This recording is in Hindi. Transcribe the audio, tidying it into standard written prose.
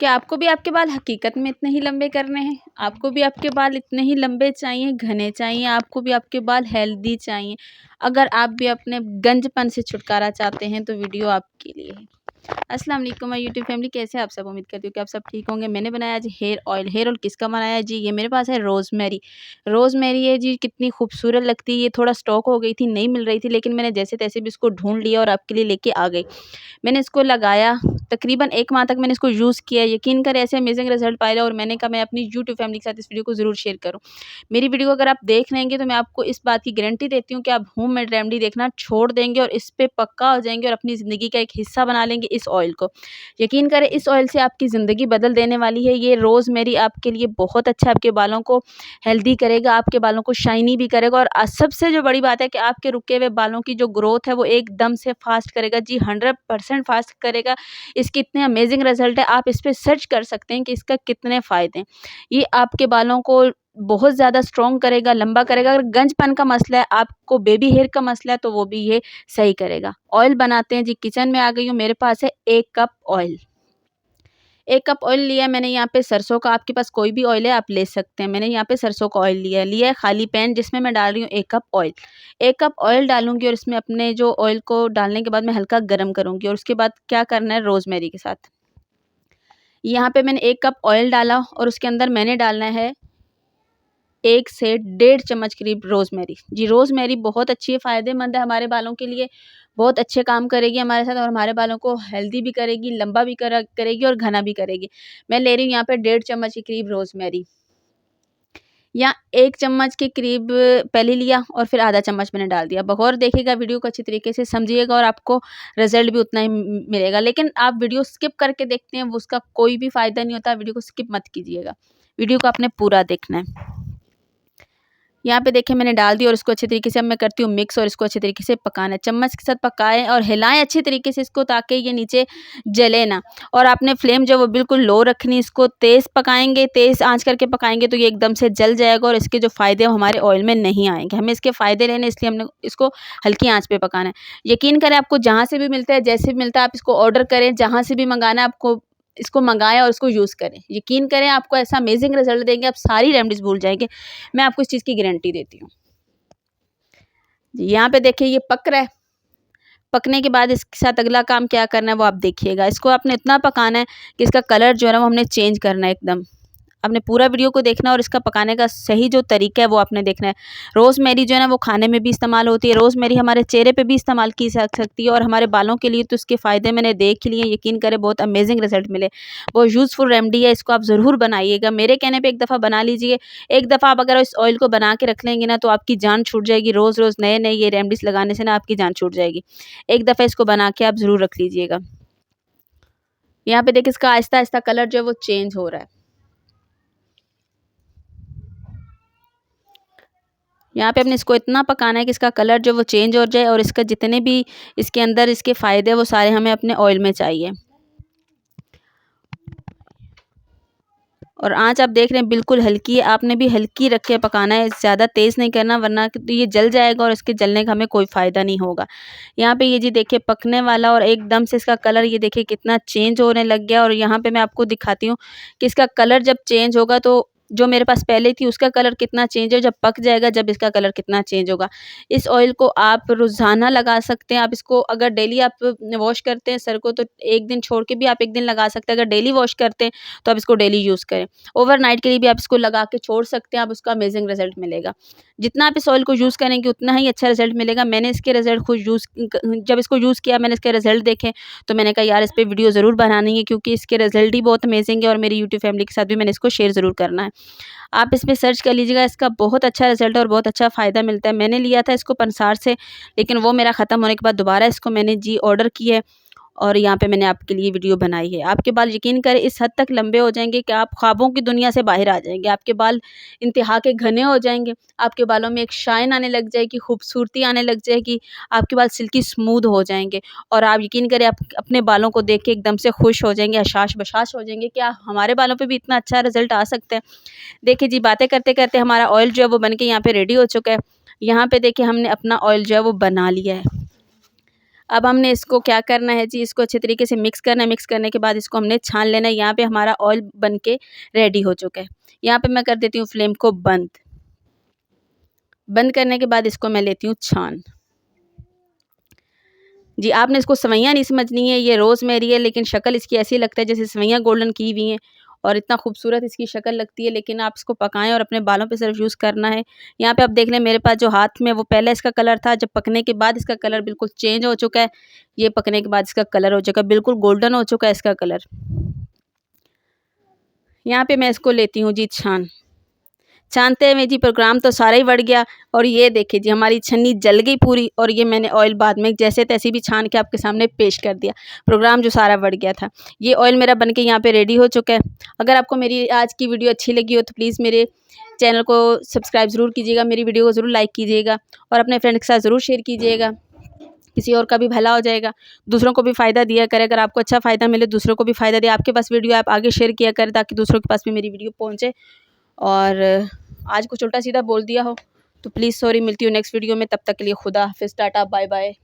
क्या आपको भी आपके बाल हकीकत में इतने ही लंबे करने हैं? आपको भी आपके बाल इतने ही लंबे चाहिए, घने चाहिए? आपको भी आपके बाल हेल्दी चाहिए? अगर आप भी अपने गंजपन से छुटकारा चाहते हैं तो वीडियो आपके लिए है। अस्सलाम वालेकुम माय यूट्यूब फैमिली, कैसे हैं आप सब? उम्मीद करती हूँ कि आप सब ठीक होंगे। मैंने बनाया आज हेयर ऑयल। हेयर ऑयल किसका बनाया जी? ये मेरे पास है रोज़मेरी। रोज़मेरी है जी, कितनी खूबसूरत लगती है। ये थोड़ा स्टॉक हो गई थी, नहीं मिल रही थी, लेकिन मैंने जैसे तैसे भी इसको ढूँढ लिया और आपके लिए लेके आ गई। मैंने इसको लगाया, तकरीबन 1 माह तक मैंने इसको यूज़ किया। यकीन करें ऐसे अमेजिंग रिज़ल्ट पाए और मैंने कहा मैं अपनी यूट्यूब फैमिली के साथ इस वीडियो को ज़रूर शेयर करूँ। मेरी वीडियो को अगर आप देख लेंगे तो मैं आपको इस बात की गारंटी देती हूँ कि आप होममेड रेमेडी देखना छोड़ देंगे और इस पे पक्का हो जाएँगे और अपनी ज़िंदगी का एक हिस्सा बना लेंगे इस ऑयल को। यकीन करें इस ऑयल से आपकी ज़िंदगी बदल देने वाली है। ये रोज़मेरी आपके लिए बहुत अच्छा, आपके बालों को हेल्दी करेगा, आपके बालों को शाइनी भी करेगा और सबसे जो बड़ी बात है कि आपके रुके हुए बालों की जो ग्रोथ है वो एकदम से फास्ट करेगा जी, 100% फास्ट करेगा। इसके इतने अमेजिंग रिजल्ट है, आप इस पे सर्च कर सकते हैं कि इसका कितने फ़ायदे हैं। ये आपके बालों को बहुत ज़्यादा स्ट्रॉन्ग करेगा, लंबा करेगा। अगर गंजपन का मसला है, आपको बेबी हेयर का मसला है तो वो भी ये सही करेगा। ऑयल बनाते हैं जी, किचन में आ गई हूँ। मेरे पास है 1 कप ऑयल। 1 कप ऑयल लिया है मैंने यहाँ पे सरसों का, आपके पास कोई भी ऑयल है आप ले सकते हैं। मैंने यहाँ पे सरसों का ऑयल लिया है खाली पैन, जिसमें मैं डाल रही हूँ 1 कप ऑयल। 1 कप ऑयल डालूँगी और इसमें अपने जो ऑयल को डालने के बाद मैं हल्का गरम करूँगी और उसके बाद क्या करना है रोज़मेरी के साथ। यहाँ पे मैंने 1 कप ऑयल डाला और उसके अंदर मैंने डालना है 1 से 1.5 चम्मच करीब रोज़मेरी। जी, रोज़मेरी बहुत अच्छी है, फ़ायदेमंद है हमारे बालों के लिए, बहुत अच्छे काम करेगी हमारे साथ और हमारे बालों को हेल्दी भी करेगी, लंबा भी करेगी और घना भी करेगी। मैं ले रही हूँ यहाँ पे 1.5 चम्मच के करीब रोज़मेरी, या 1 चम्मच के करीब पहले लिया और फिर आधा चम्मच मैंने डाल दिया। बगौर देखिएगा, वीडियो को अच्छी तरीके से समझिएगा और आपको रिज़ल्ट भी उतना ही मिलेगा। लेकिन आप वीडियो स्किप करके देखते हैं, वो उसका कोई भी फ़ायदा नहीं होता। वीडियो को स्किप मत कीजिएगा, वीडियो को आपने पूरा देखना है। यहाँ पे देखिए मैंने डाल दी और इसको अच्छी तरीके से अब मैं करती हूँ मिक्स और इसको अच्छी तरीके से पकाना है। चम्मच के साथ पकाएं और हिलाएं अच्छी तरीके से इसको, ताकि ये नीचे जले ना। और आपने फ्लेम जो वो बिल्कुल लो रखनी, इसको तेज़ पकाएंगे, तेज़ आंच करके पकाएंगे तो ये एकदम से जल जाएगा और इसके जो फ़ायदे हमारे ऑयल में नहीं आएंगे। हमें इसके फ़ायदे लेने, इसलिए हमने इसको हल्की आँच पर पकाना है। यकीन करें आपको जहाँ से भी मिलता है, जैसे भी मिलता है, आप इसको ऑर्डर करें, जहाँ से भी मंगाना है आपको इसको मंगाएं और इसको यूज़ करें। यकीन करें आपको ऐसा अमेजिंग रिजल्ट देंगे, आप सारी रेमेडीज़ भूल जाएंगे। मैं आपको इस चीज़ की गारंटी देती हूँ। जी, यहाँ पे देखिए ये पक रहा है। पकने के बाद इसके साथ अगला काम क्या करना है वो आप देखिएगा। इसको आपने इतना पकाना है कि इसका कलर जो है ना वो हमने चेंज करना है एकदम। आपने पूरा वीडियो को देखना है और इसका पकाने का सही जो तरीका है वो आपने देखना है। रोज़मेरी जो है ना वो खाने में भी इस्तेमाल होती है। रोज़मेरी हमारे चेहरे पे भी इस्तेमाल की जा सकती है और हमारे बालों के लिए तो इसके फ़ायदे मैंने देख लिए। यकीन करें बहुत अमेजिंग रिजल्ट मिले। बहुत यूज़फुल रेमेडी है, इसको आप ज़रूर बनाइएगा। मेरे कहने पे एक दफ़ा बना लीजिए। एक दफ़ा आप अगर इस ऑयल को बना के रख लेंगे ना तो आपकी जान छूट जाएगी। रोज़-रोज़ नए-नए ये रेमेडीज़ लगाने से ना आपकी जान छूट जाएगी। एक दफ़ा इसको बना के आप ज़रूर रख लीजिएगा। यहाँ पे देखिए इसका आहिस्ता-आहिस्ता कलर जो है वो चेंज हो रहा है। यहाँ पे आपने इसको इतना पकाना है कि इसका कलर जो वो चेंज हो जाए और इसका जितने भी इसके अंदर इसके फ़ायदे वो सारे हमें अपने ऑयल में चाहिए। और आँच आप देख रहे हैं बिल्कुल हल्की है, आपने भी हल्की रख के पकाना है, ज़्यादा तेज़ नहीं करना, वरना तो ये जल जाएगा और इसके जलने का हमें कोई फ़ायदा नहीं होगा। यहाँ पे ये जी देखिए पकने वाला और एकदम से इसका कलर ये देखिए कितना चेंज होने लग गया। और यहाँ पे मैं आपको दिखाती हूँ कि इसका कलर जब चेंज होगा तो जो मेरे पास पहले थी उसका कलर कितना चेंज है, जब पक जाएगा जब इसका कलर कितना चेंज होगा। इस ऑयल को आप रोज़ाना लगा सकते हैं। आप इसको अगर डेली आप वॉश करते हैं सर को तो 1 दिन छोड़ के भी आप 1 दिन लगा सकते हैं। अगर डेली वॉश करते हैं तो आप इसको डेली यूज़ करें। ओवरनाइट के लिए भी आप इसको लगा के छोड़ सकते हैं, आप उसका अमेजिंग रिजल्ट मिलेगा। जितना आप इस ऑयल को यूज़ करेंगे उतना ही अच्छा रिजल्ट मिलेगा। मैंने इसके रिजल्ट खुद जब इसको यूज़ किया, मैंने इसके रिजल्ट देखे तो मैंने कहा यार इस पे वीडियो ज़रूर बनानी है, क्योंकि इसके रिजल्ट ही बहुत अमेजिंग है और मेरी यूट्यूब फैमिली के साथ भी मैंने इसको शेयर ज़रूर करना है। आप इसमें सर्च कर लीजिएगा, इसका बहुत अच्छा रिजल्ट है और बहुत अच्छा फ़ायदा मिलता है। मैंने लिया था इसको पंसार से, लेकिन वो मेरा ख़त्म होने के बाद दोबारा इसको मैंने जी ऑर्डर की है और यहाँ पे मैंने आपके लिए वीडियो बनाई है। आपके बाल यकीन करें इस हद तक लंबे हो जाएंगे कि आप ख्वाबों की दुनिया से बाहर आ जाएंगे। आपके बाल इंतहा के घने हो जाएंगे, आपके बालों में एक शाइन आने लग जाएगी, खूबसूरती आने लग जाएगी, आपके बाल सिल्की स्मूथ हो जाएंगे। और आप यकीन करें आप अपने बालों को देख के एकदम से खुश हो जाएंगे, हशाश बशाश हो जाएंगे, क्या हमारे बालों पर भी इतना अच्छा रिजल्ट आ सकता है। देखिए जी बातें करते करते हमारा ऑयल जो है वो बन के यहाँ पे रेडी हो चुका है। यहाँ पे देखिए हमने अपना ऑयल जो है वो बना लिया है। अब हमने इसको क्या करना है जी, इसको अच्छे तरीके से मिक्स करना है। मिक्स करने के बाद इसको हमने छान लेना है। यहाँ पे हमारा ऑयल बन के रेडी हो चुका है। यहाँ पे मैं कर देती हूँ फ्लेम को बंद। बंद करने के बाद इसको मैं लेती हूँ छान। जी, आपने इसको सवैयाँ नहीं समझनी है, ये रोज़मेरी है, लेकिन शक्ल इसकी ऐसी लगता है जैसे सवैयाँ गोल्डन की हुई हैं और इतना खूबसूरत इसकी शक्ल लगती है। लेकिन आप इसको पकाएँ और अपने बालों पे सिर्फ़ यूज़ करना है। यहाँ पे आप देख लें, मेरे पास जो हाथ में वो पहले इसका कलर था, जब पकने के बाद इसका कलर बिल्कुल चेंज हो चुका है। ये पकने के बाद इसका कलर हो चुका है, बिल्कुल गोल्डन हो चुका है इसका कलर। यहाँ पे मैं इसको लेती हूँ जी छान। छानते में जी प्रोग्राम तो सारा ही बढ़ गया और ये देखिए जी हमारी छन्नी जल गई पूरी और ये मैंने ऑयल बाद में जैसे तैसे भी छान के आपके सामने पेश कर दिया। प्रोग्राम जो सारा बढ़ गया था। ये ऑयल मेरा बन के यहाँ पे रेडी हो चुका है। अगर आपको मेरी आज की वीडियो अच्छी लगी हो तो प्लीज़ मेरे चैनल को सब्सक्राइब ज़रूर कीजिएगा, मेरी वीडियो को ज़रूर लाइक कीजिएगा और अपने फ्रेंड के साथ ज़रूर शेयर कीजिएगा। किसी और का भी भला हो जाएगा, दूसरों को भी फ़ायदा दिया करें। अगर आपको अच्छा फ़ायदा मिले, दूसरों को भी फ़ायदा दे, आपके पास वीडियो आप आगे शेयर किया करें ताकि दूसरों के पास भी मेरी वीडियो पहुँचे। और आज कुछ उल्टा सीधा बोल दिया हो तो प्लीज़ सॉरी। मिलती हूँ नेक्स्ट वीडियो में, तब तक के लिए खुदा हाफ़िज़, टाटा, बाय बाय।